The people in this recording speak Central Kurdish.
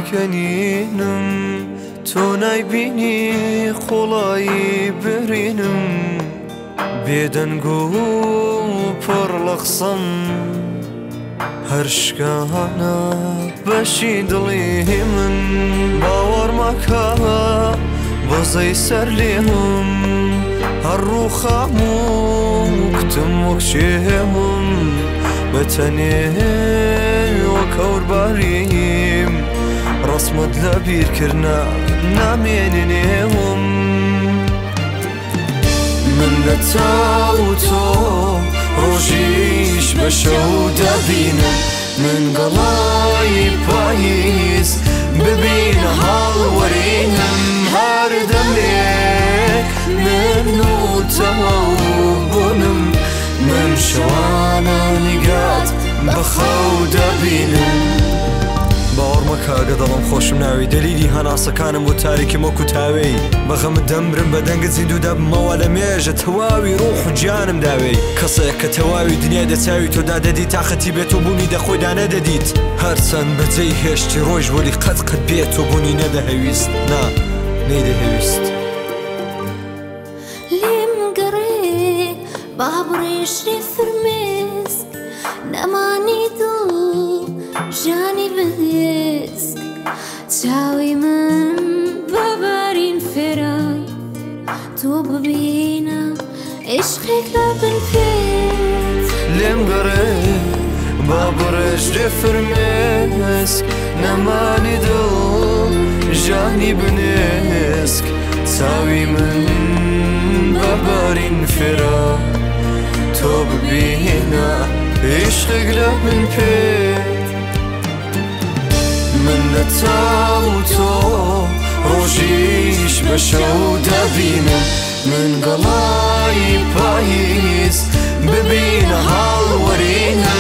کەنینم تۆ نایبینی خۆڵایی برینم بێدەنگ و پڕ لە قسەم هەر شکانە بەشی دڵی من باوەڕ مەکە بەزەی سەر لێم هەر ڕووخام و کتم وەک شێم بەتەنێ وەک هەورباریم ڕەسمت لە بیرکردنا نامێنێوم من لە چاو تۆ ڕۆژیش بە شەو دەبینم من گەڵای پاییز ببینە هەڵوەرینم هەر دەمێک من و تەواو بوونم من شەوانە نیگات بەخەو دەبینم باوەڕ مەکە ئەگە دەڵم خۆشم ناوی دەلیلی هەناسەکانم بۆ تاریکی مۆک و تاوەی بەغەمت دەمرم بە دەنگت زیندوو دەبمەوە لە مێژە تەواوی ڕوح و گیانم داوەی کەسێک کە تەواوی دنیای دەچاوی تۆدا دەدیت تاقەتی بێت و بوونی دەخۆیدا نەدەدیت هەرچەند بەجێی هێشتی ڕۆژ وەلی قەت بێت و بوونی نەدەهەویست نا نەیدەهەویست لێم گەڕێ با بڕێژێ فرمێسک نەمانی دڵ ژانی بەدێسک چاوی من بەبارین فێرە تۆ ببینە عشقێک لە بن پێت لێم گەڕێ با بڕێژێ فرمێسک نەمانی دڵ ژانی بنێسک چاوی من بەبارین فێرە تۆ ببینە عشقێک لە من پێت من لە چاو تۆ ڕۆژیش بە شەو دەبینم من گەڵای پاییز ببینە هەڵوەرینە